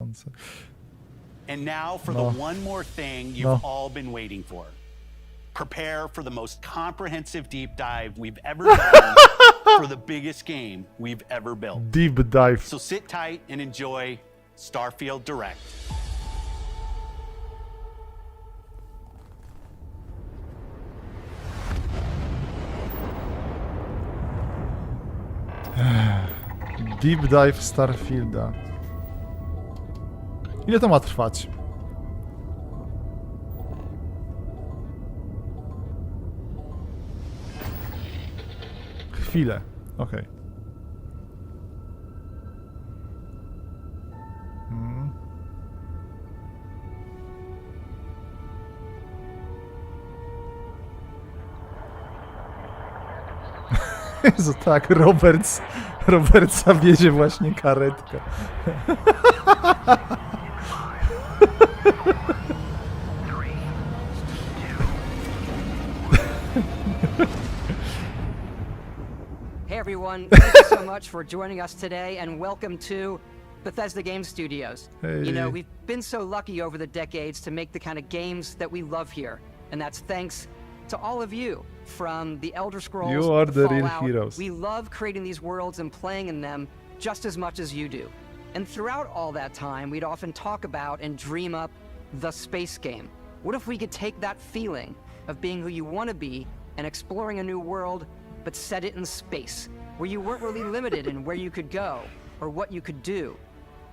Fascynujące. And now for the one more thing you've all been waiting for. Prepare for the most comprehensive deep dive we've ever done for the biggest game we've ever built. Deep dive. So sit tight and enjoy Starfield Direct. Deep dive Starfielda. Ile to ma trwać? Chwilę. Okej. Jezu, tak, Robertsa wiezie właśnie karetka. Hey everyone, thank you so much for joining us today and welcome to Bethesda Game Studios. Hey. You know, we've been so lucky over the decades to make the kind of games that we love here. And that's thanks to all of you, from the Elder Scrolls, You are the real Fallout. heroes. We love creating these worlds and playing in them just as much as you do. And throughout all that time, we'd often talk about and dream up the space game. What if we could take that feeling of being who you want to be and exploring a new world, but set it in space, where you weren't really limited in where you could go or what you could do?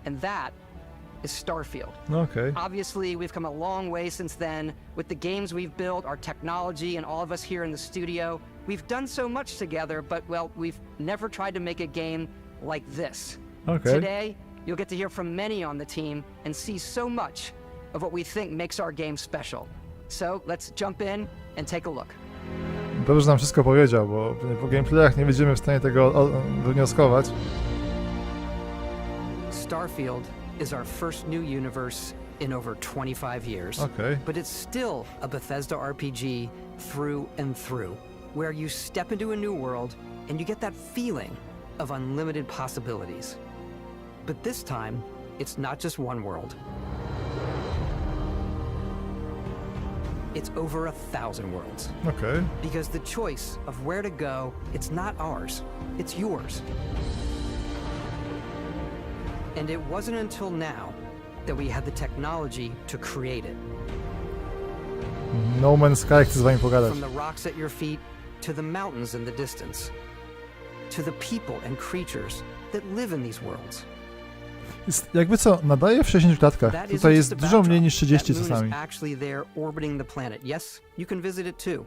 And that is Starfield. Okej. Obviously, we've come a long way since then with the games we've built, our technology, and all of us here in the studio. We've done so much together, but, well, we've never tried to make a game like this. Okej. Today, you'll get to hear from many on the team and see so much of what we think makes our game special. So, let's jump in and take a look. Dobrze, że nam wszystko powiedział, bo po gameplayach nie będziemy w stanie tego wywnioskować. Starfield is our first new universe in over 25 years. Okay. But it's still a Bethesda RPG through and through, where you step into a new world and you get that feeling of unlimited possibilities. But this time, it's not just one world. It's over 1,000 worlds. Okej. Because the choice of where to go, it's not ours, it's yours. And it wasn't until now that we had the technology to create it. No Man's Sky chce z wami pogadać. From the rocks at your feet to the mountains in the distance, to the people and creatures that live in these worlds. Jest, jakby co, nadaje w 60 klatkach. That Tutaj isn't jest just a dużo mniej backdrop. niż 30 That moon czasami. is actually there orbiting the planet. Yes, you can visit it too.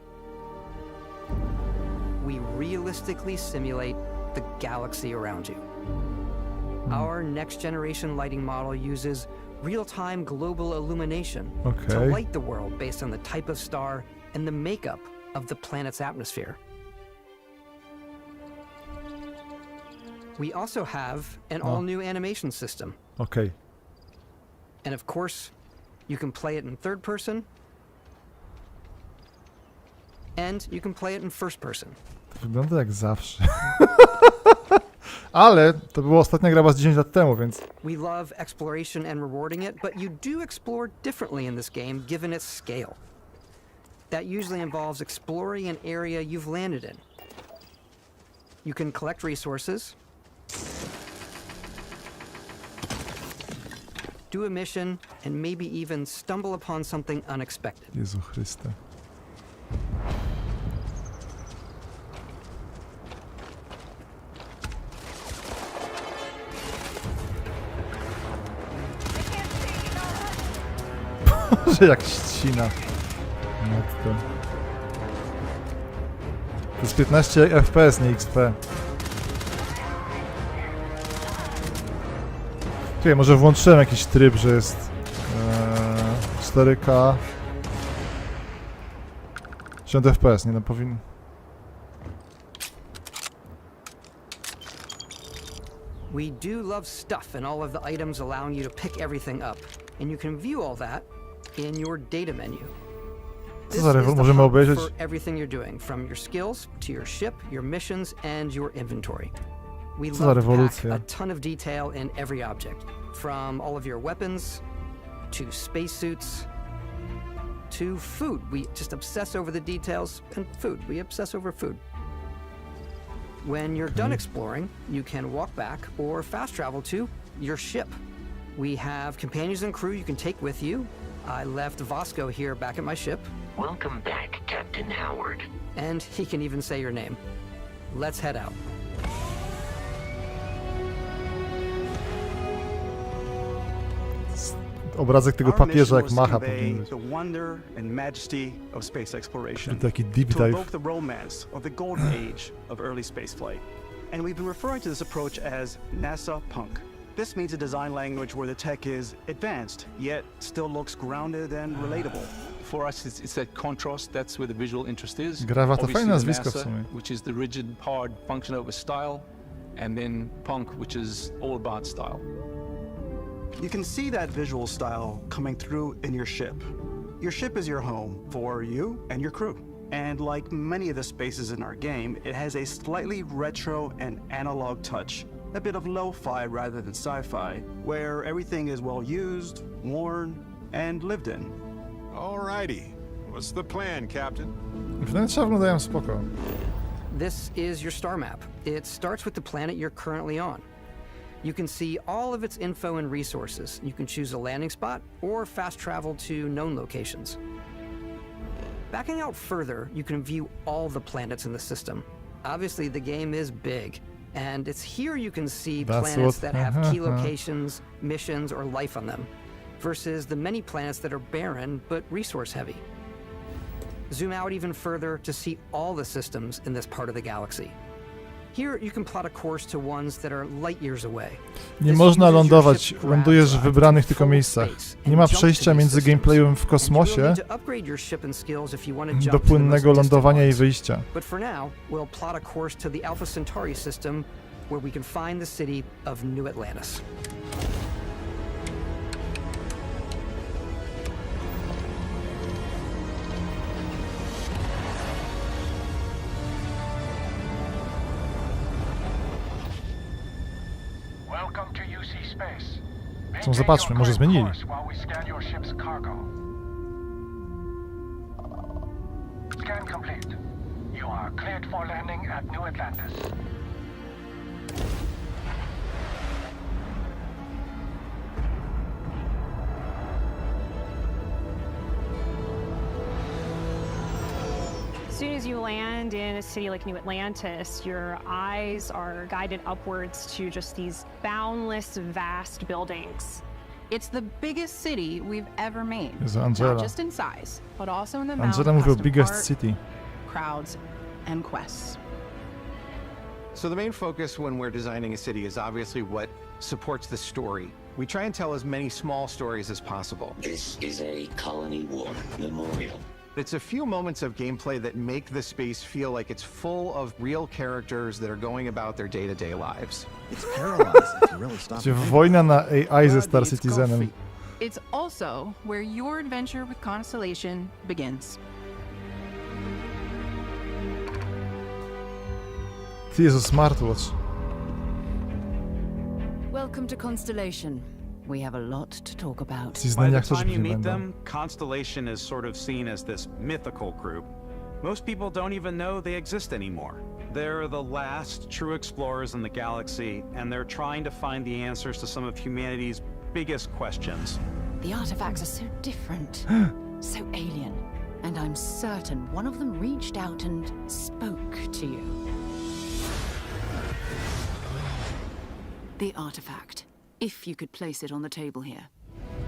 We realistically simulate the galaxy around you. Our next generation lighting model uses real-time global illumination to Okay. light the world based on the type of star and the makeup of the planet's atmosphere. We also have an all-new animation system. Okej. And of course, you can play it in third person, and you can play it in first person. To wygląda jak zawsze. Ale to była ostatnia gra z 10 lat temu, więc... We love exploration and rewarding it, but you do explore differently in this game given its scale. That usually involves exploring an area you've landed in. You can collect resources, do a mission, and maybe even stumble upon something unexpected. Jezu Chryste. Boże, jak ścina. Matko. To jest 15 FPS, nie XP. Czekaj, może włączyłem jakiś tryb, że jest 4K 60 FPS, nie no powinien. We do love stuff and all of the items allowing you to pick everything up, and you can view all that in your data menu. Co za rewol możemy obejrzeć? For everything you're doing, from your skills to your ship, your missions, and your inventory. We Co za love to pack rewolucja. a ton of detail in every object, from all of your weapons to spacesuits to food. We just obsess over the details, and food. We obsess over food. When you're done exploring, you can walk back or fast travel to your ship. We have companions and crew you can take with you. I left Vasco here back at my ship, Welcome back, Captain Howard. and he can even say your name. Let's head out. Obrazek tego Our papieża mission jak was to macha convey powinien być. the wonder and majesty of space exploration, Taki deep to dive. evoke the romance of the golden age of early spaceflight. And we've been referring to this approach as NASA Punk. This means a design language where the tech is advanced, yet still looks grounded and relatable. For us, it's that contrast. That's where the visual interest is. Grawa to Obviously, fajne the nazwisko w NASA, sumie. which is the rigid, hard function over style, and then punk, which is all about style. You can see that visual style coming through in your ship. Your ship is your home for you and your crew. And like many of the spaces in our game, it has a slightly retro and analog touch. A bit of lo-fi rather than sci-fi, where everything is well used, worn, and lived in. Alrighty. What's the plan, Captain? Wnętrza wyglądają spoko. This is your star map. It starts with the planet you're currently on. You can see all of its info and resources. You can choose a landing spot or fast travel to known locations. Backing out further, you can view all the planets in the system. Obviously, the game is big, and it's here you can see That's planets what- that have key locations, missions, or life on them, versus the many planets that are barren but resource heavy. Zoom out even further to see all the systems in this part of the galaxy. Here you can plot a course to ones that are light years away. Nie This można uses your lądować, ship's lądujesz w gravity wybranych to tylko full miejscach. space Nie ma and jump przejścia to these między systems. gameplayem w And you will kosmosie need to upgrade your ship and skills if you want to jump do to the most płynnego distant lądowania i ones. wyjścia. But for now, we'll plot a course to the Alpha Centauri system, where we can find the city of New Atlantis. Welcome to UC Space. Co, zobaczmy, może zmienili. While we scan your ship's cargo. Scan complete. You are cleared for landing at New Atlantis. As soon as you land in a city like New Atlantis, your eyes are guided upwards to just these boundless, vast buildings. It's the biggest city we've ever made. Jezu, Angela. Not just in size, but also in the amount Angela of mówi o custom biggest art, city. crowds, and quests. So the main focus when we're designing a city is obviously what supports the story. We try and tell as many small stories as possible. This is a Colony War memorial. It's a few moments of gameplay that make the space feel like it's full of real characters that are going about their day-to-day lives. It's paralyzed if you really stop. Gdzie wojna na AI ze Star Citizenem. It's also where your adventure with Constellation begins. Ty, Jezu, smartwatch. Welcome to Constellation. We have a lot to talk about. Ci By znani the aktorzy time you pewnie meet będą. them, Constellation is sort of seen as this mythical group. Most people don't even know they exist anymore. They're the last true explorers in the galaxy, and they're trying to find the answers to some of humanity's biggest questions. The artifacts are so different, so alien, and I'm certain one of them reached out and spoke to you. The artifact, if you could place it on the table here.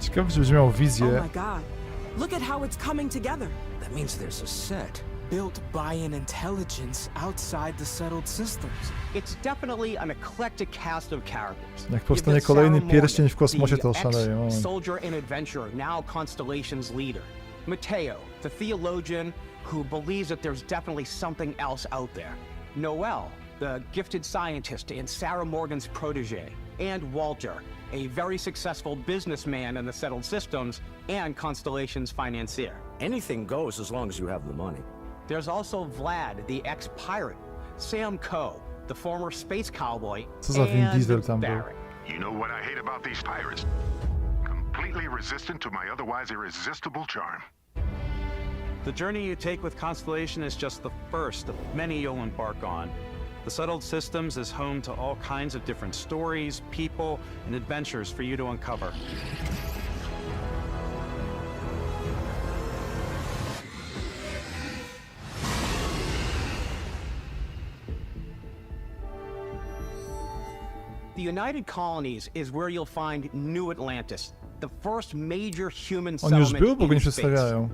Ciekawe, czy będzie miał wizję. Oh my god. Look at how it's coming together. That means there's a set built by an intelligence outside the settled systems. It's definitely an eclectic cast of characters. Jak powstanie kolejny pierścień w kosmosie, to oszaleję. Moment. Soldier and adventurer, now Constellation's leader. Mateo, the theologian who believes that there's definitely something else out there. Noel, the gifted scientist and Sarah Morgan's protege. And Walter, a very successful businessman in the settled systems and Constellation's financier. Anything goes as long as you have the money. There's also Vlad, the ex-pirate. Sam Coe, the former space cowboy, Co za Vin Diesel tam był? Barrett. You know what I hate about these pirates? Completely resistant to my otherwise irresistible charm. The journey you take with Constellation is just the first of many you'll embark on. The Settled Systems is home to all kinds of different stories, people, and adventures for you to uncover. The United Colonies is where you'll find New Atlantis, the first major human On już settlement był, bo go nie in space. przedstawiają.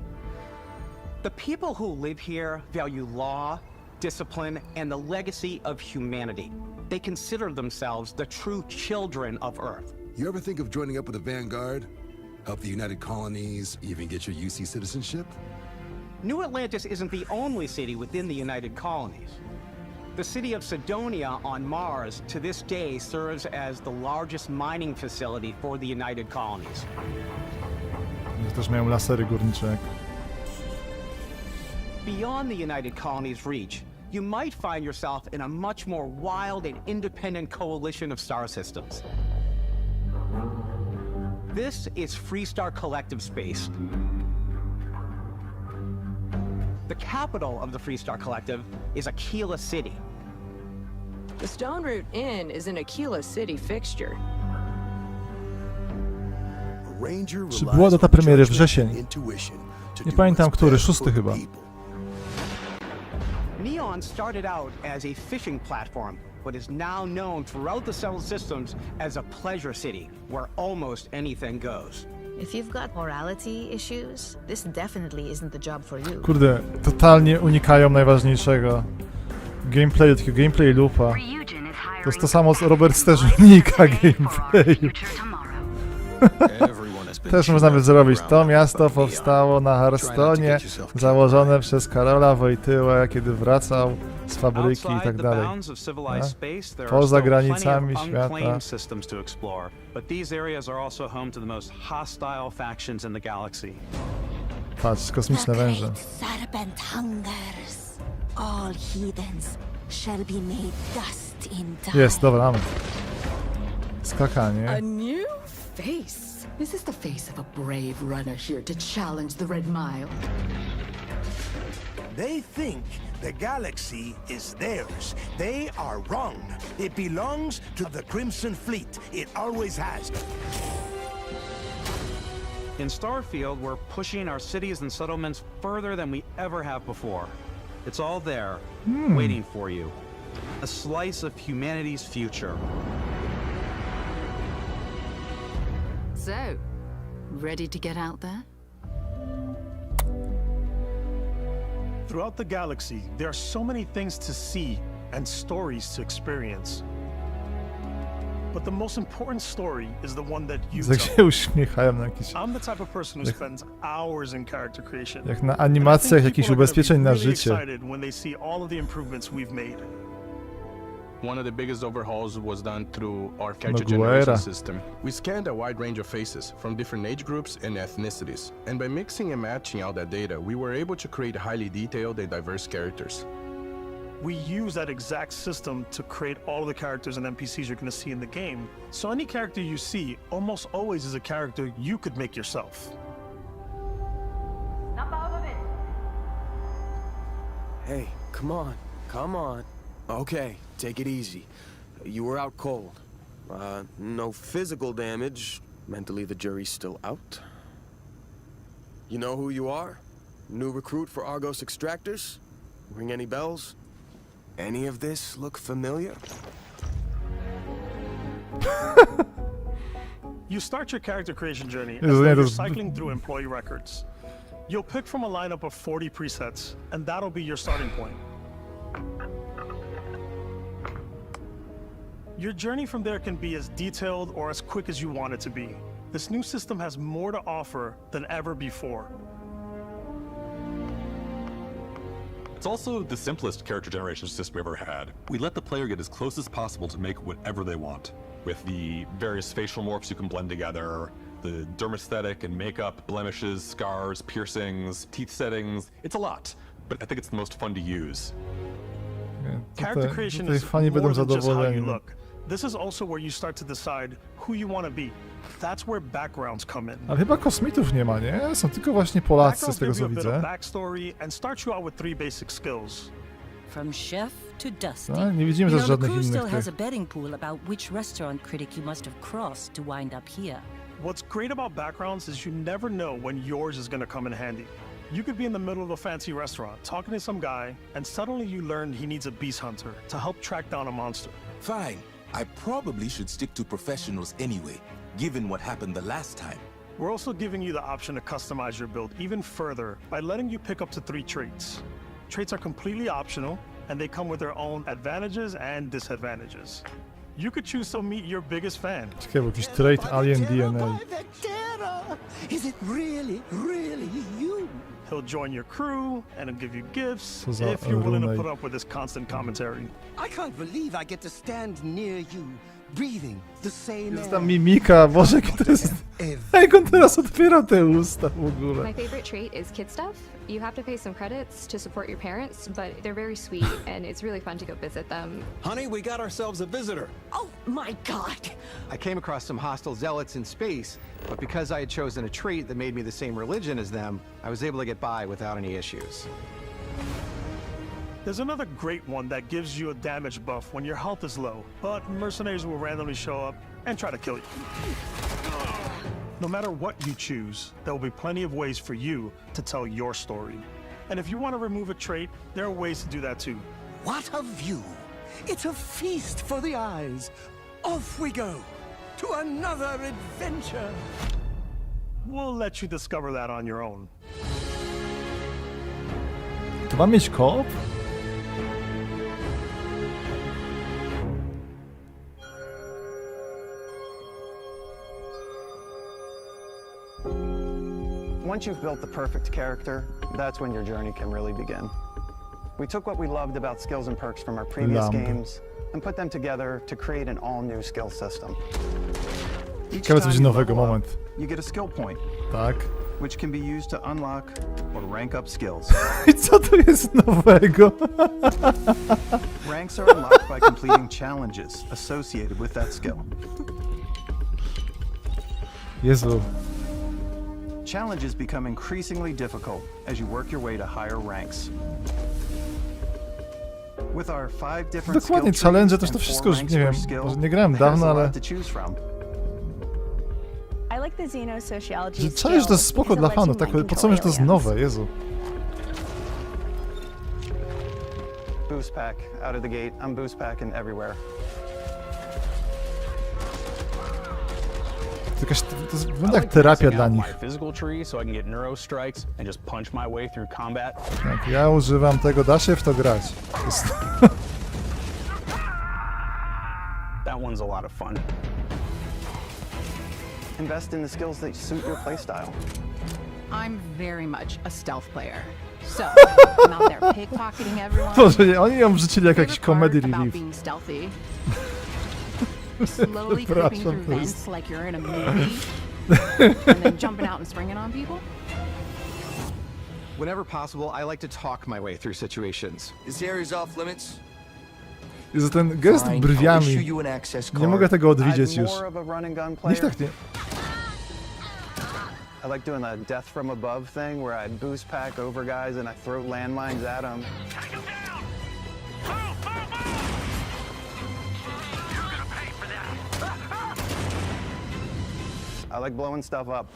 The people who live here value law, discipline, and the legacy of humanity. They consider themselves the true children of Earth. You ever think of joining up with the Vanguard? Help the United Colonies, even get your UC citizenship? New Atlantis isn't the only city within the United Colonies. The city of Cydonia on Mars to this day serves as the largest mining facility for the United Colonies. Też mają lasery górnicze. Jak... Beyond the United Colonies' reach, you might find yourself in a much more wild and independent coalition of star systems. This is Freestar Collective Space. The capital of the Freestar Collective is Aquila City. The Stone Root Inn is an Aquila City fixture. Czy była data premiery wrzesień? Nie pamiętam który, 6 chyba. Neon started out as a fishing platform, but is now known throughout the Settled Systems as a pleasure city, where almost anything goes. If you've got morality issues, this definitely isn't the job for you. Kurde, totalnie unikają najważniejszego. Gameplayu, takiego gameplay loopa. To jest to samo, co Robert też unika gameplayu. Też można by zrobić. To miasto powstało na Hearthstone'ie, założone przez Karola Wojtyłę, kiedy wracał z fabryki i tak dalej. Poza granicami świata. Patrz, kosmiczne węże. All heathens shall be made dust in time. Jest, dobra, mamy. Skakanie. A new face. Is this the face of a brave runner here to challenge the Red Mile? They think the galaxy is theirs. They are wrong. It belongs to the Crimson Fleet. It always has. In Starfield, we're pushing our cities and settlements further than we ever have before. It's all there, waiting for you. A slice of humanity's future. So, ready to get out there? Throughout the galaxy, there are so many things to see and stories to experience. But the most important story is the one that you Jak tell. się uśmiechają na jakiś... I'm the type of person who spends hours in character creation. Jak na animacjach jakichś ubezpieczeń na życie. Excited when they see all of the improvements we've made. One of the biggest overhauls was done through our character Nogueira. generation system. We scanned a wide range of faces from different age groups and ethnicities, and by mixing and matching out that data, we were able to create highly detailed and diverse characters. We use that exact system to create all of the characters and NPCs you're going to see in the game. So any character you see almost always is a character you could make yourself. Hey, come on, come on. Okay, take it easy. You were out cold. No physical damage. Mentally, the jury's still out. You know who you are? New recruit for Argos Extractors? Ring any bells? Any of this look familiar? You start your character creation journey as Isn't though it you're a- cycling through employee records. You'll pick from a lineup of 40 presets, and that'll be your starting point. Your journey from there can be as detailed or as quick as you want it to be. This new system has more to offer than ever before. It's also the simplest character generation system we ever had. We let the player get as close as possible to make whatever they want. With the various facial morphs you can blend together, the dermesthetic and makeup, blemishes, scars, piercings, teeth settings, it's a lot. But I think it's the most fun to use. Character creation tutaj is fani będą more than just how you zadowoleni. look. This is also where you start to decide who you want to be. That's where backgrounds come in. Ale chyba kosmitów nie ma, nie? Są tylko właśnie Polacy, z Backgrounds tego give you co a bit of widzę. backstory and start you out with 3 basic skills. From chef to dusty. No, nie widzimy You też know, the żadnych crew innych still has a tych. betting pool about which restaurant critic you must have crossed to wind up here. What's great about backgrounds is you never know when yours is going to come in handy. You could be in the middle of a fancy restaurant talking to some guy, and suddenly you learn he needs a beast hunter to help track down a monster. Fine. I probably should stick to professionals anyway, given what happened the last time. We're also giving you the option to customize your build even further by letting you pick up to 3 traits. Traits are completely optional, and they come with their own advantages and disadvantages. You could choose to meet your biggest fan. Ciekawe, jakiś trait Alien DNA. Is it really you? He'll join your crew and he'll give you gifts Co za if you're willing to runej. put up with his constant commentary. I can't believe I get to stand near you, breathing the same Jest air. tam mimika, Boże, jaki to jest... Jak on teraz otwiera te usta w ogóle. My favorite trait is kid stuff. You have to pay some credits to support your parents, but they're very sweet and it's really fun to go visit them. Honey, we got ourselves a visitor. Oh my god! I came across some hostile zealots in space, but because I had chosen a trait that made me the same religion as them, I was able to get by without any issues. There's another great one that gives you a damage buff when your health is low, but mercenaries will randomly show up and try to kill you. No matter what you choose, there will be plenty of ways for you to tell your story. And if you want to remove a trait, there are ways to do that too. What a view! It's a feast for the eyes. Off we go to another adventure. We'll let you discover that on your own. To ma mieć koop? Once you've built the perfect character, that's when your journey can really begin. We took what we loved about skills and perks from our previous Lamp. games and put them together to create an all-new skill system. Each Ciekawe co time będzie you nowego, level up, moment. you get a skill point, Tak. which can be used to unlock or rank up skills. I co tu jest nowego? Ranks are unlocked by completing challenges associated with that skill. Jezu. Challenges become increasingly difficult as you work your way to higher ranks. With our 5 different Dokładnie, skill challenge trees też to and wszystko 4 już, ranks nie per wiem, skill, może nie grałem there's dawno, a ale... lot to choose from. I like the xenosociology Że czaisz, to jest skill spoko because dla it lets fanów, you tak, mind po co control mówisz, to jest aliens. nowe, Jezu. Boost pack out of the gate. I'm boost packing everywhere. To jest wygląda jak terapia dla nich. Physical tree so I can get neuro strikes and just punch my way through combat. Tak, ja używam tego, da się w to grać. To jest... That one's a lot of fun. Invest in the skills that suit your playstyle. I'm very much a stealth player. So, I'm out there pickpocketing everyone. Boże, nie, oni ją wrzucili jak jakiś Favorite comedy part about relief. being stealthy. Slowly creeping through vents like you're in a movie, and then jumping out and springing on people. Whenever possible, I like to talk my way through situations. This area's off limits. Jezu, ten gest Fine, I'll brwiami. issue you an access Nie card. mogę tego odwidzieć I'm już. more of a run and gun Niech player. tak nie. I like doing the death from above thing where I boost pack over guys and I throw landmines at them. I like blowing stuff up.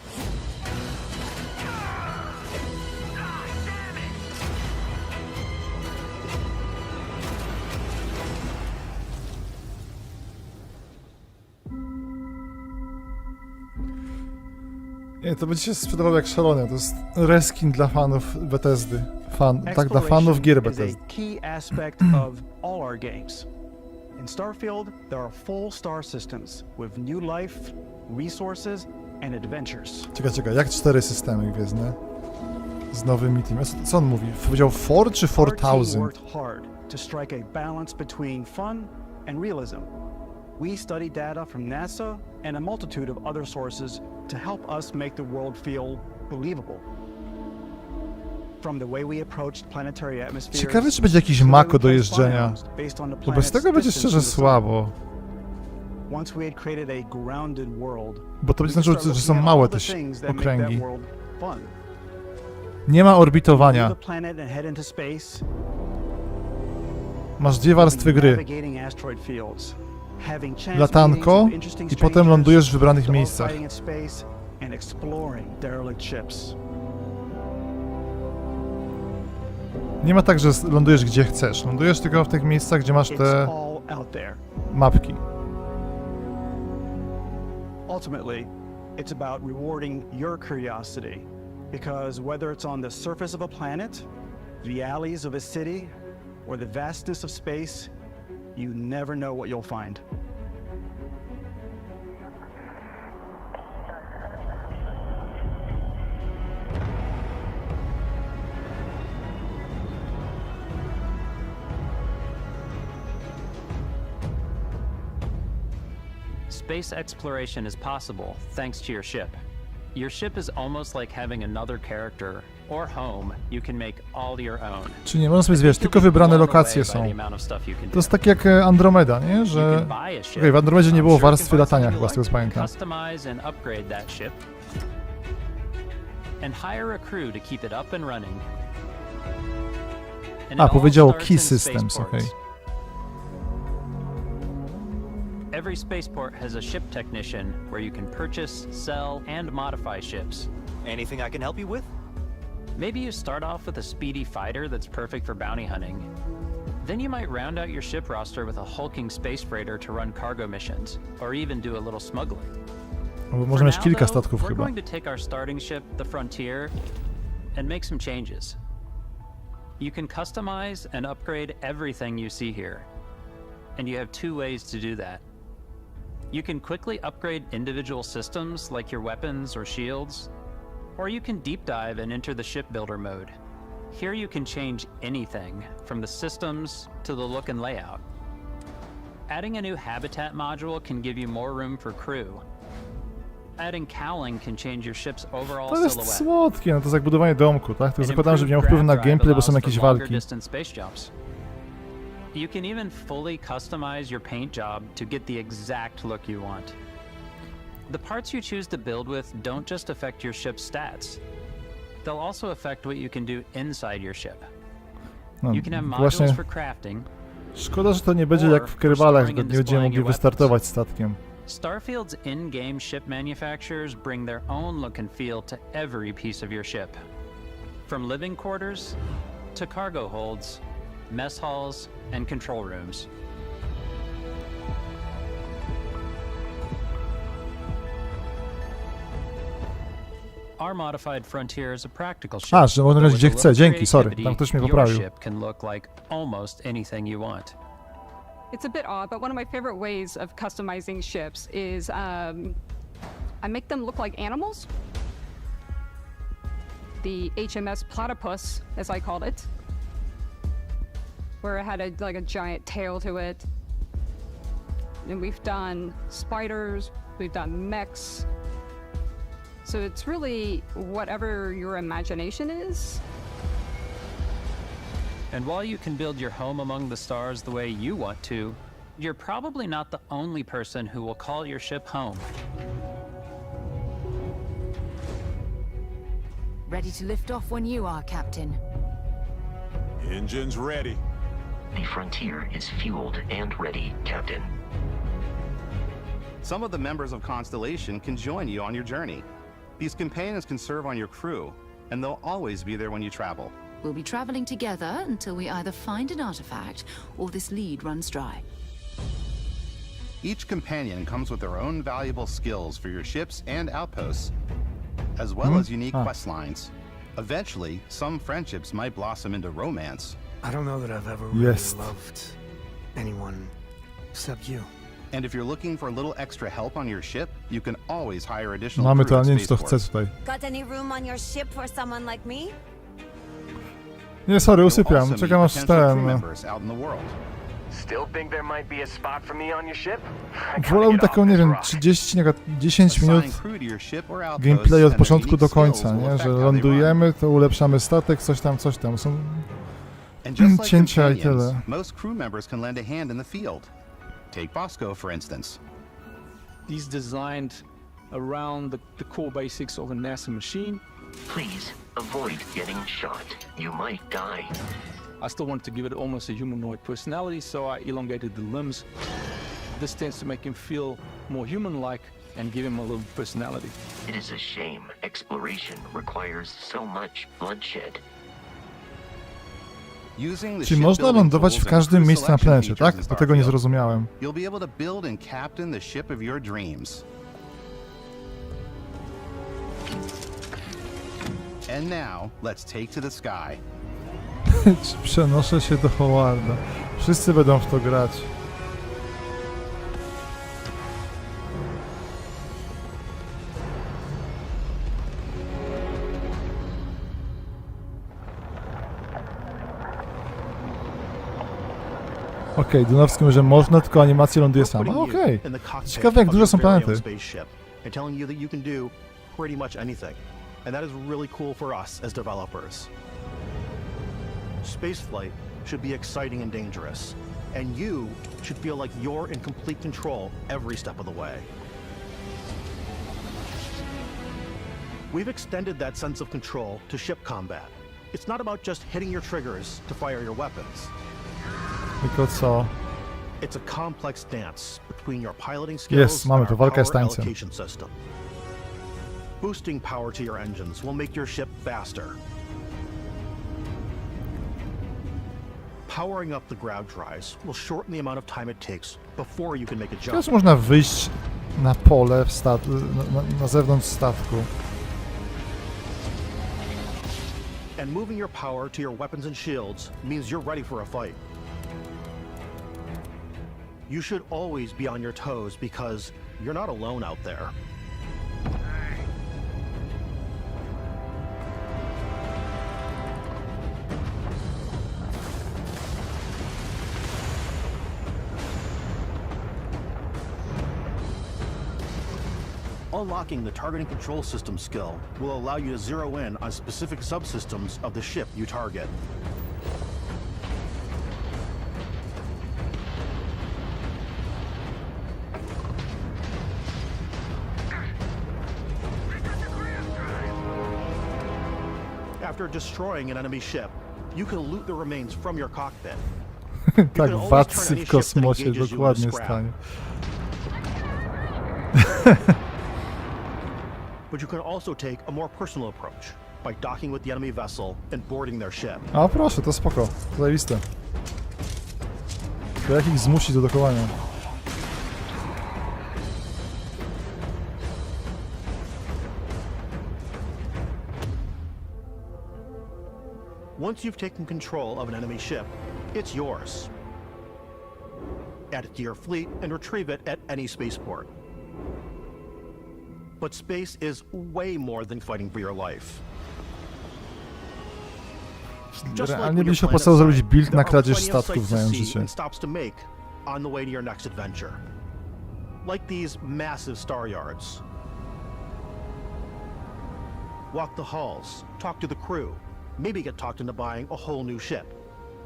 Nie, to będzie się sprzedawało jak szalone. To jest reskin dla fanów Bethesdy. Tak, dla fanów gier Exploration is Bethesdy. a key aspect of all our games. In Starfield, there are full star systems with new life, resources, and adventures. Czekaj, jak 4 systemy gwiezdne? Z nowym teamem. Co on mówi? Powiedział 4 czy Our team 4000? worked hard to strike a balance between fun and realism. We studied data from NASA and a multitude of other sources to help us make the world feel believable. From the way we approached planetary atmospheres, Ciekawe, czy będzie jakiś mako do jeżdżenia. Bo bez tego będzie szczerze słabo. Once we had created a grounded world, Bo to we będzie could znaczyło, start że są looking at małe all te the things that make that okręgi. world fun. Nie ma Leave orbitowania. the planet and head into space. Masz dwie warstwy gry. Navigating asteroid fields, having chance Latanko meetings with interesting i potem strangers, lądujesz w wybranych miejscach. dogfighting in space, and exploring derelict ships. Nie ma tak, że lądujesz gdzie chcesz. Lądujesz tylko w tych miejscach, gdzie masz It's te all out there. mapki. Ultimately, it's about rewarding your curiosity, because whether it's on the surface of a planet, the alleys of a city, or the vastness of space, you never know what you'll find. Space exploration is possible thanks to your ship. Your ship is almost like having another character or home you can make all your own. Czyli nie można sobie wiesz, tylko wybrane lokacje są. To jest tak jak Andromeda, nie? Że... Okej, w Andromedzie nie było warstwy latania chyba, z tego co pamiętam. Customize and upgrade that ship and hire a crew to keep it up and running. And it A, all powiedziało starts Key in Systems, spaceports. okej. Every spaceport has a ship technician where you can purchase, sell, and modify ships. Anything I can help you with? Maybe you start off with a speedy fighter that's perfect for bounty hunting. Then you might round out your ship roster with a hulking space freighter to run cargo missions, or even do a little smuggling. Może mieć kilka though, statków we're chyba. going to take our starting ship, the Frontier, and make some changes. You can customize and upgrade everything you see here. And you have two ways to do that. You can quickly upgrade individual systems like your weapons or shields, or you can deep dive and enter the shipbuilder mode. Here you can change anything, from the systems to the look and layout. Adding a new habitat module can give you more room for crew. Adding cowling can change your ship's overall To jest silhouette. słodkie, no to jest jak budowanie domku, tak? To zakładam, że miał wpływ na gameplay, bo są jakieś walki. You can even fully customize your paint job to get the exact look you want. The parts you choose to build with don't just affect your ship's stats. They'll also affect what you can do inside your ship. No, You can have właśnie modules for crafting. szkoda, że to nie będzie jak w Kerbalach, że nie będziemy mogli wystartować statkiem. Starfield's in-game ship manufacturers bring their own look and feel to every piece of your ship. From living quarters to cargo holds, mess halls, and control rooms. Our modified Frontier is a practical ship. A, że można grać gdzie With a chce, little dzięki, sorry, creativity, tam ktoś mnie your poprawił. ship can look like almost anything you want. It's a bit odd, but one of my favorite ways of customizing ships is I make them look like animals. The HMS Platypus, as I called it, where it had like a giant tail to it. And we've done spiders, we've done mechs. So it's really whatever your imagination is. And while you can build your home among the stars the way you want to, you're probably not the only person who will call your ship home. Ready to lift off when you are, Captain. Engines ready. The Frontier is fueled and ready, Captain. Some of the members of Constellation can join you on your journey. These companions can serve on your crew, and they'll always be there when you travel. We'll be traveling together until we either find an artifact or this lead runs dry. Each companion comes with their own valuable skills for your ships and outposts, as well as unique quest lines. Eventually, some friendships might blossom into romance. I don't know that I've ever really loved anyone except you. And if you're looking for a little extra help on your ship, you can always hire additional Mamy crew to, at a nie wiem, czy to chce spaceports. tutaj. Got any room on your ship for someone like me? Nie, sorry, You'll usypiam. also Czekam meet aż potential crew ten... members out in the world. Still think there might be a spot for me on your ship? Wolałbym taką, nie wiem, 30, 10 minut gameplay od początku do końca, nie? Że lądujemy, to ulepszamy statek, coś tam. Są cięcia i tyle. Most crew members can lend a hand in the field. Take Bosco, for instance. He's designed around the core basics of a NASA machine. Please avoid getting shot. You might die. I still wanted to give it almost a humanoid personality, so I elongated the limbs. This tends to make him feel more human-like and give him a little personality. It is a shame exploration requires so much bloodshed. Czy można lądować w każdym miejscu na planecie, tak? Do tego nie zrozumiałem. You'll be able to build and captain the ship of your dreams. And now, let's take to the sky. Przenoszę się do Howarda. Wszyscy będą w to grać. Okej, Dunowski mówi, że można, tylko animacja ląduje sama. Okej. Ciekawe, jak duże są planety. And telling you that you can do pretty much anything. And that is really cool for us as developers. Spaceflight should be exciting and dangerous, and you should feel like you're in complete control every step of the way. We've extended that sense of control to ship combat. It's not about just hitting your triggers to fire your weapons. Tylko co? It's a complex dance between your piloting skills mamy and to, our walka z power tańcem. allocation system. Boosting power to your engines will make your ship faster. Powering up the grav drives will shorten the amount of time it takes before you can make a jump. Teraz można wyjść na pole na zewnątrz statku. And moving your power to your weapons and shields means you're ready for a fight. You should always be on your toes because you're not alone out there. Unlocking the targeting control system skill will allow you to zero in on specific subsystems of the ship you target. After destroying an enemy ship, you can loot the remains from your cockpit. Tak, Watsy w kosmosie dokładnie stanie. But you can also take a more personal approach by docking with the enemy vessel and boarding their ship. A proszę, to spoko. Zajebiste. To jak ich zmusić do dokołania? Once you've taken control of an enemy ship, it's yours. Add it to your fleet and retrieve it at any spaceport. But space is way more than fighting for your life. Realnie byś opłacało zrobić build na kradzież statków, znając życie. Stops to make on the way to your next adventure. Like these massive star yards. Walk the halls, talk to the crew, maybe get talked into buying a whole new ship.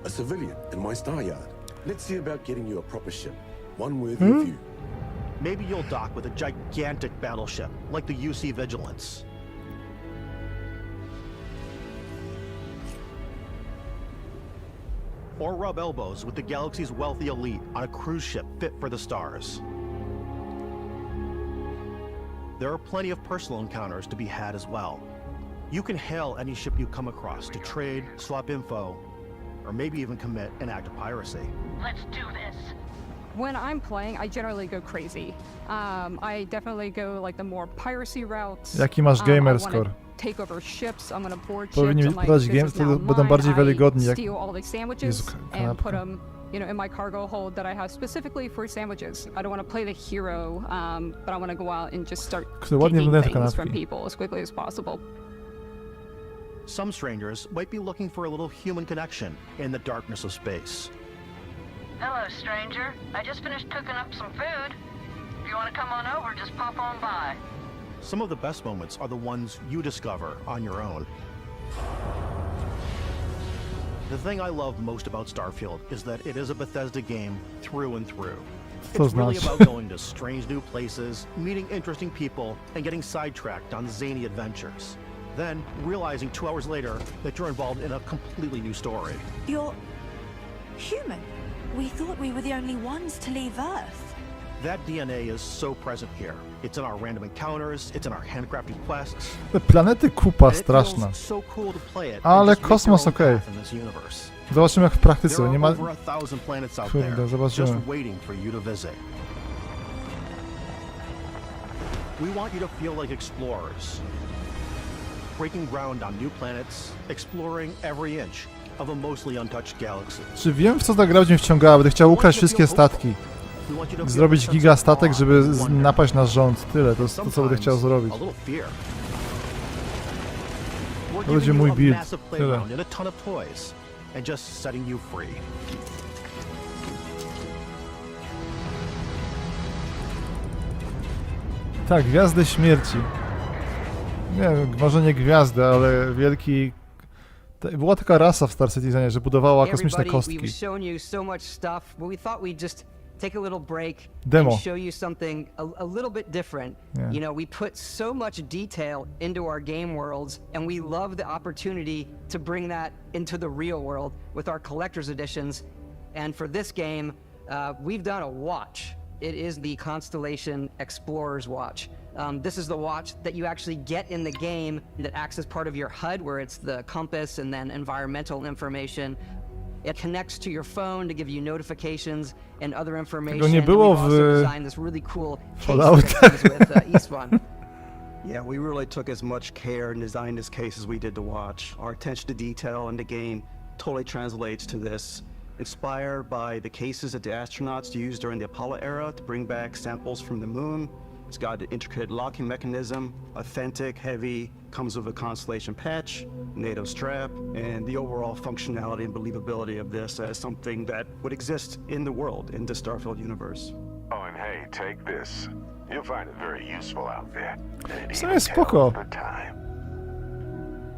A civilian in my star yard. Let's see about getting you a proper ship. One worthy of you. Maybe you'll dock with a gigantic battleship, like the UC Vigilance. Or rub elbows with the galaxy's wealthy elite on a cruise ship fit for the stars. There are plenty of personal encounters to be had as well. You can hail any ship you come across to trade, swap info, or maybe even commit an act of piracy. Let's do this. When I'm playing, I generally go crazy. I definitely go like the more piracy routes. Jaki masz gamer score? Take over ships. I'm gonna board ships. Powinni podać game, wtedy będą bardziej wiarygodni. Jak... Steal all these sandwiches and put them, you know, in my cargo hold that I have specifically for sandwiches. I don't want to play the hero, but I want to go out and just start taking things from people as quickly as possible. Some strangers might be looking for a little human connection in the darkness of space. Hello, stranger. I just finished cooking up some food. If you want to come on over, just pop on by. Some of the best moments are the ones you discover on your own. The thing I love most about Starfield is that it is a Bethesda game through and through. It's really about going to strange new places, meeting interesting people, and getting sidetracked on zany adventures. Then, realizing 2 hours later that you're involved in a completely new story. You're human. We thought we were the only ones to leave Earth. That DNA is so present here. It's in our random encounters, it's in our handcrafted quests. Te planety kupa And it feels straszna. so cool to play it and Ale just make your kosmos own okej. path in this universe. Zobaczymy jak w praktyce, There nie are ma... over 1,000 planets out Kurde, there, zobaczymy. just waiting for you to visit. We want you to feel like explorers, breaking ground on new planets, exploring every inch of a mostly untouched galaxy. Czy wiem w co ta gra mnie wciągała? Będę chciał ukraść wszystkie statki. Zrobić gigastatek, żeby napaść na rząd. Tyle, to jest to co będę chciał zrobić. A little fear. We're To będzie giving mój you a build. massive Tyle. playground and a ton of toys, and just setting you free. Tak, Gwiazdy Śmierci. Nie wiem, może nie gwiazdy, ale wielki... Była taka rasa w Star Citizenie, że budowała kosmiczne kostki. We've shown you so much stuff, but we thought we'd just take a little break Demo. and show you something a little bit different. Yeah. You know, we put so much detail into our game worlds, and we love the opportunity to bring that into the real world with our collector's editions. And for this game, we've done a watch. It is the Constellation Explorer's Watch. This is the watch that you actually get in the game that acts as part of your HUD, where it's the compass and then environmental information. It connects to your phone to give you notifications and other information. Tego nie And było we've also w designed this really cool case Fallout. that comes with each one. Yeah, we really took as much care and designed this case as we did to watch. Our attention to detail in the game totally translates to this. Inspired by the cases that the astronauts used during the Apollo era to bring back samples from the moon. It's got an intricate locking mechanism, authentic, heavy, comes with a Constellation patch, NATO strap, and the overall functionality and believability of this as something that would exist in the world, in the Starfield universe. Oh, and hey, take this. You'll find it very useful out there. And it W sumie even spoko. tells the time.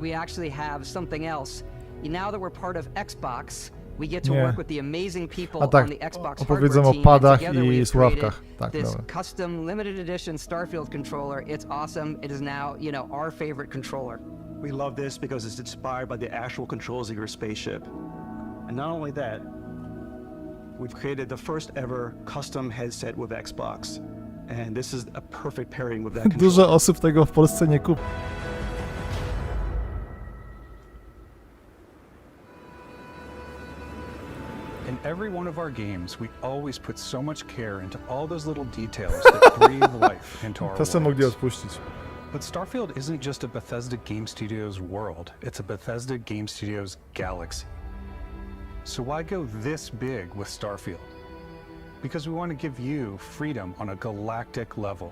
We actually have something else. Now that we're part of Xbox, we get to Nie. work with the amazing people A tak, on the Xbox opowiedzą hardware o team, padach and together i we've sławkach. created Tak, this dobra. custom limited edition Starfield controller. It's awesome. It is now, you know, our favorite controller. We love this because it's inspired by the actual controls of your spaceship. And not only that, we've created the first ever custom headset with Xbox. And this is a perfect pairing with that controller. Dużo osób tego w Polsce nie kupi. In every one of our games, we always put so much care into all those little details that breathe life into our To co mogli worlds. odpuścić. But Starfield isn't just a Bethesda Game Studios world, it's a Bethesda Game Studios galaxy. So why go this big with Starfield? Because we want to give you freedom on a galactic level.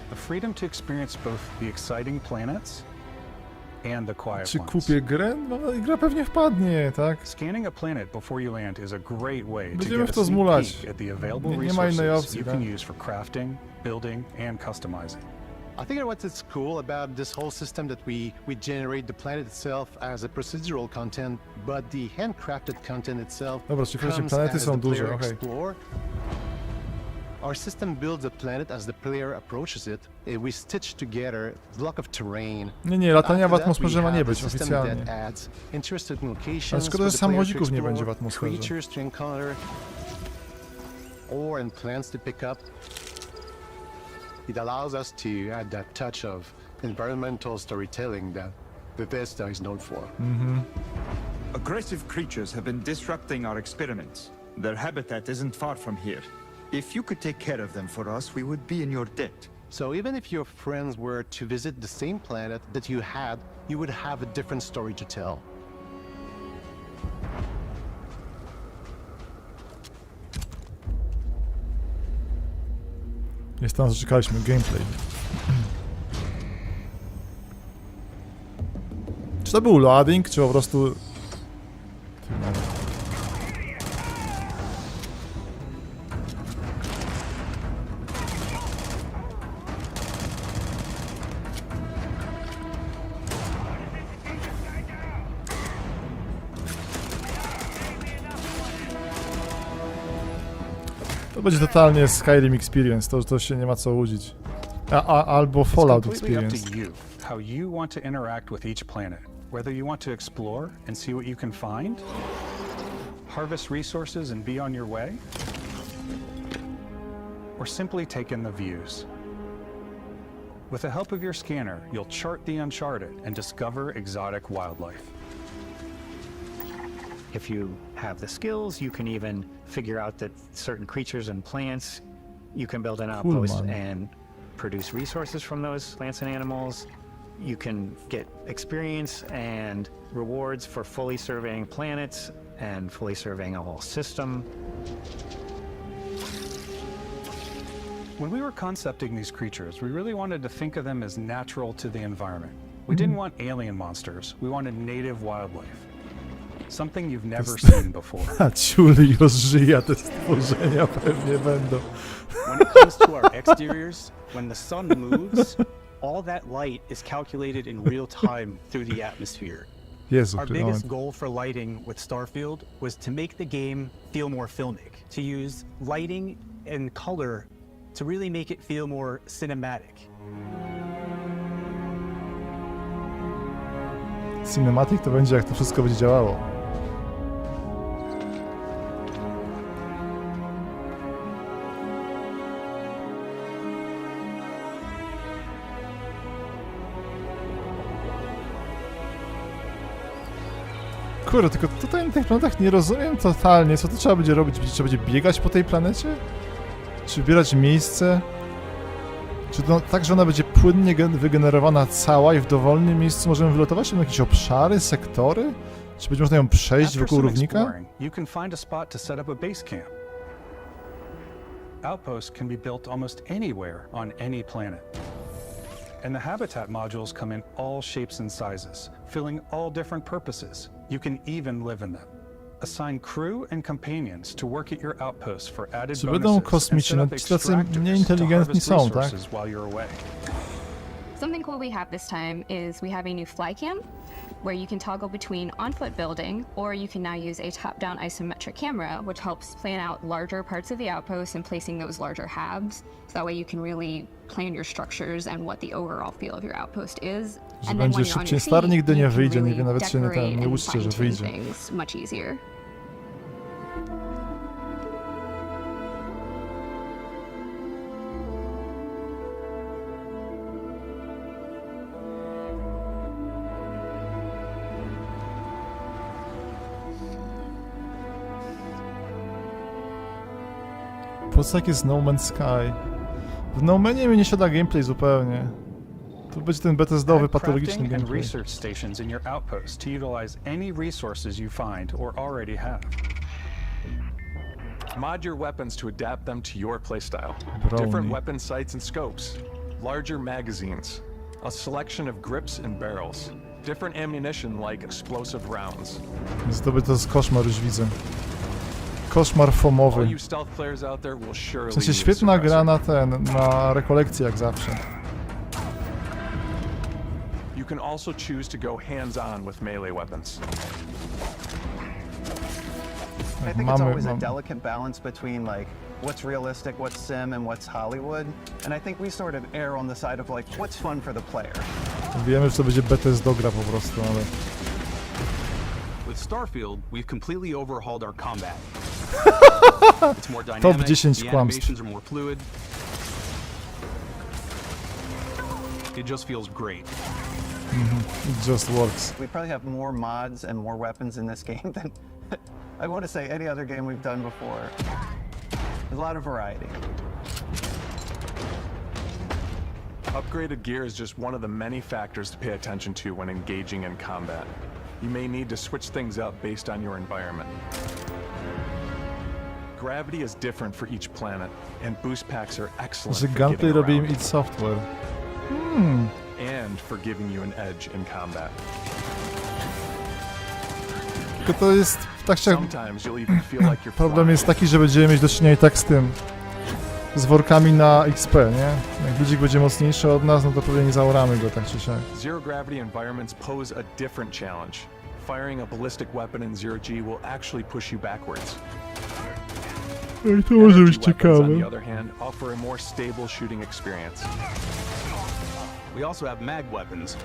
The freedom to experience both the exciting planets and the quiet Czy ones. kupię grę? No, gra pewnie wpadnie, tak? Scanning a planet before you land is a great way to Będziemy get w a to sneak zmulać. peek at the available Nie ma innej resources opcji, you tak? can use for crafting, building, and customizing. I think what's cool about this whole system that we generate the planet itself as a procedural content, but the handcrafted content itself Dobra, czyli comes planety as są the duże, player okej. explore. Our system builds a planet as the player approaches it. We stitch together block of terrain. Nie, latania w After that, atmosferze we ma nie have być a system oficjalnie. that adds interesting locations Ale szkoda, for że the player to samochodzików nie explore, będzie w atmosferze. creatures to encounter, or and plants to pick up. It allows us to add that touch of environmental storytelling that Bethesda is known for. Aggressive creatures have been disrupting our experiments. Their habitat isn't far from here. If you could take care of them for us, we would be in your debt. So even if your friends were to visit the same planet that you had, you would have a different story to tell. Jest tam, zaczekaliśmy, gameplay. Czy to był loading, czy po prostu... To będzie totalnie Skyrim Experience, to się nie ma co łudzić. Albo Fallout It's completely up Experience. to you, how you want to interact with each planet. Whether you want to explore and see what you can find, harvest resources and be on your way, or simply take in the views. With the help of your scanner, you'll chart the uncharted and discover exotic wildlife. If you have the skills, you can even figure out that certain creatures and plants, you can build an outpost and produce resources from those plants and animals. You can get experience and rewards for fully surveying planets and fully surveying a whole system. When we were concepting these creatures, we really wanted to think of them as natural to the environment. We didn't want alien monsters, we wanted native wildlife. Something you've never seen before. A ciuli rozżyja te stworzenia pewnie będą. When it comes to our exteriors, when the sun moves, all that light is calculated in real time through the atmosphere. Jezu, Our biggest goal for lighting with Starfield was to make the game feel more filmic, to use lighting and color to really make it feel more cinematic. Cinematic to będzie jak to wszystko będzie działało. Kurde, tylko tutaj na tych planetach nie rozumiem totalnie, co to trzeba będzie robić. Trzeba będzie biegać po tej planecie? Czy wybierać miejsce? Czy to tak, że ona będzie płynnie wygenerowana cała i w dowolnym miejscu możemy wylotować? Czy będą jakieś obszary, sektory? Czy będzie można ją przejść After wokół some równika? exploring, you can find a spot to set up a base camp. Outposts can be built almost anywhere on any planet. And the habitat modules come in all shapes and sizes, filling all different purposes. You can even live in them. Assign crew and companions to work at your outposts for added Czy będą bonuses and kosmici? set No up ci tacy extractors mniej to inteligentni harvest są, tak? resources while you're away. Something cool we have this time is we have a new fly cam where you can toggle between on-foot building, or you can now use a top-down isometric camera, which helps plan out larger parts of the outpost and placing those larger halves. So that way you can really plan your structures and what the overall feel of your outpost is. Że And then będzie when you're on szybciej your Star feet, nigdy nie you can wyjdzie, really nigdy nawet się nie, decorate nie and uczcie, że fine-tune wyjdzie. things much easier. Po co tak jest No Man's Sky? W No Manie mi nie siada gameplay zupełnie. Tu będzie ten Bethesdowy, Add patologiczny crafting and gameplay. research stations in your outpost to utilize any resources you find or already have. Mod your weapons to adapt them to your playstyle. Brownie. Different weapon sights and scopes, larger magazines, a selection of grips and barrels, different ammunition like explosive rounds. Zdobyć to z koszmar, już widzę. Koszmar fomowy. All you stealth players out there will surely W sensie need a świetna suppressor. gra na rekolekcję jak zawsze. You can also choose to go hands-on with melee weapons. I think it's always a delicate balance between like what's realistic, what's sim, and what's Hollywood. And I think we sort of err on the side of like what's fun for the player. Wiemy, że to będzie Bethesda gra po prostu, ale... With Starfield, we've completely overhauled our combat. It's more dynamic, Top 10 the kłamstw. animations are more fluid. It just feels great. It just works. We probably have more mods and more weapons in this game than I want to say any other game we've done before. There's a lot of variety. Upgraded gear is just one of the many factors to pay attention to when engaging in combat. You may need to switch things up based on your environment. Gravity is different for each planet, and boost packs are excellent Że for gameplay getting robi im around. id Software. And for giving you an edge in combat. Tylko to jest... Tak się... Sometimes you'll even feel like you're Problem jest taki, że będziemy mieć do czynienia i tak z tym... z workami na XP, nie? Jak ludzik będzie mocniejszy od nas, no to pewnie nie zaoramy go tak czy siak. Zero gravity environments pose a different challenge. Firing a ballistic weapon in zero G will actually push you backwards. Ej, to może być On ciekawe. the other hand, offer a more stable shooting experience. We also have mag weapons.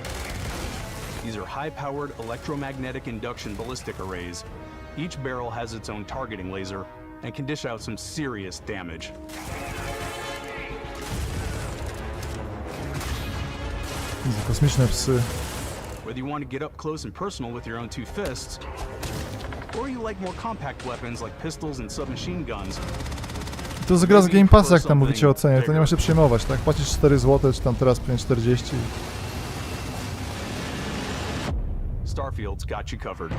These are high-powered electromagnetic induction ballistic arrays. Each barrel has its own targeting laser and can dish out some serious damage. Kosmiczne psy. Whether you want to get up close and personal with your own two fists, or you like more compact weapons like pistols and submachine guns. To jest gra z Game Passa, jak tam mówicie o cenie, to nie ma się przejmować, tak? Płacisz 4 zł, czy tam teraz 5,40. Starfield's got you covered.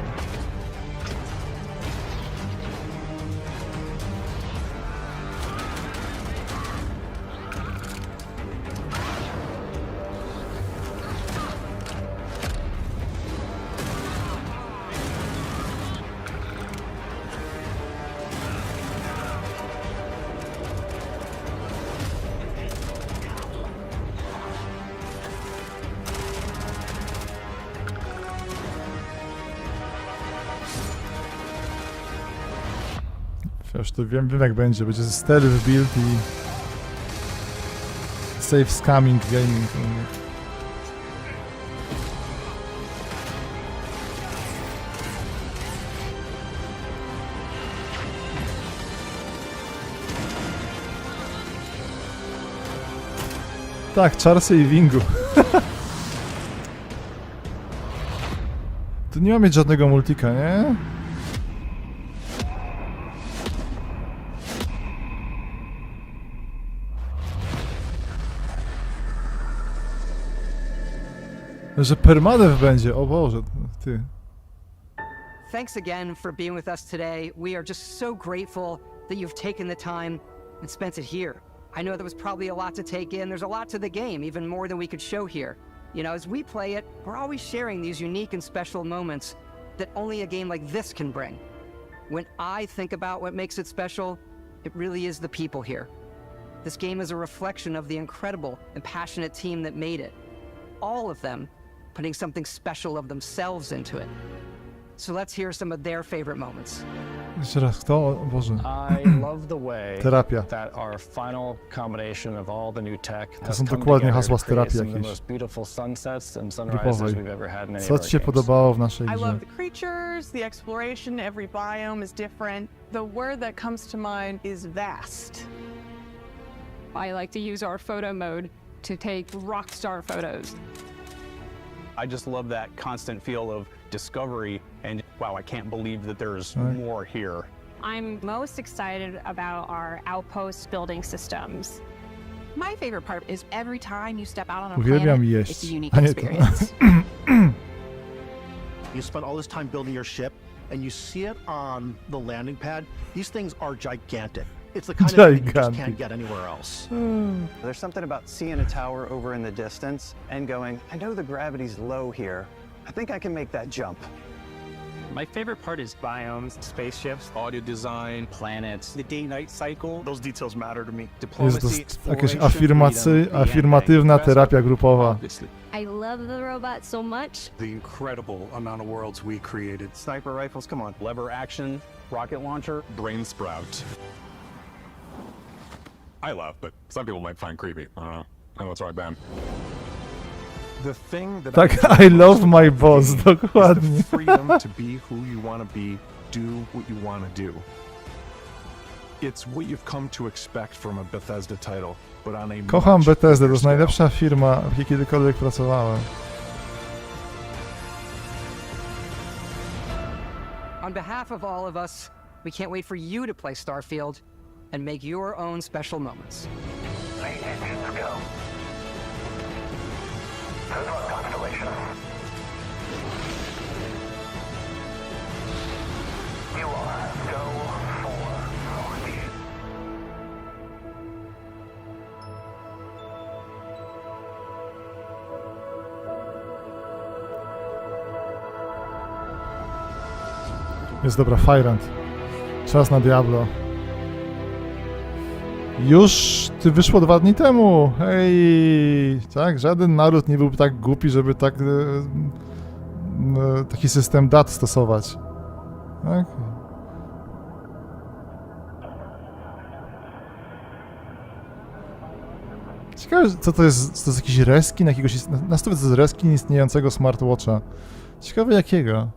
Wiesz, to wiem jak będzie. Będzie stealth build i safe scamming gaming. Tak, Charsey i Wingu. Tu nie ma mieć żadnego multika, nie? Że permadev będzie, o Boże, ty. Thanks again for being with us today. We are just so grateful that you've taken the time and spent it here. I know there was probably a lot to take in. There's a lot to the game, even more than we could show here. You know, as we play it, we're always sharing these unique and special moments that only a game like this can bring. When I think about what makes it special, it really is the people here. This game is a reflection of the incredible and passionate team that made it. All of them putting something special of themselves into it. So let's hear some of their favorite moments. Jeszcze raz, kto? O Boże. I love the way Terapia. that our final combination of all the new tech To has są come dokładnie together hasła to z create terapii some of the jakieś. most beautiful sunsets and sunrises Grupowej. we've ever had in any Co of ci our się games. podobało w naszej I grze? love the creatures, the exploration, every biome is different. The word that comes to mind is vast. I like to use our photo mode to take rock star photos. I just love that constant feel of discovery and wow, I can't believe that there's more here. I'm most excited about our outpost building systems. My favorite part is every time you step out on a Uwielbiam planet, jeść, it's a unique a nie to. experience. You spend all this time building your ship, and you see it on the landing pad. These things are gigantic. It's the kind of thing you just can't get anywhere else. There's something about seeing a tower over in the distance and going, I know the gravity's low here. I think I can make that jump. My favorite part is biomes, spaceships, audio design, planets, the day-night cycle. Those details matter to me. Jest to jakaś afirmatywna terapia grupowa. I love the robot so much. The incredible amount of worlds we created. Sniper rifles, come on. Lever action, rocket launcher, Brain sprout. I love, but some people might find creepy. I don't know. I know it's right, Ben. The thing that Tak, I love my boss, dokładnie. is the freedom to be who you want to be, do what you want to do. It's what you've come to expect from a Bethesda title, but on a Kocham much Bethesdę, to bigger jest scale. najlepsza firma, w jakiej kiedykolwiek pracowałem. On behalf of all of us, we can't wait for you to play Starfield and make your own special moments. Jest dobra, Fyrant. Czas na Diablo. Już wyszło 2 dni temu. Hej, tak? Żaden naród nie byłby tak głupi, żeby tak taki system dat stosować. Tak? Ciekawe, co to jest? To jest jakiś reskin jakiegoś... Na 100% to jest reskin istniejącego smartwatcha. Ciekawe jakiego.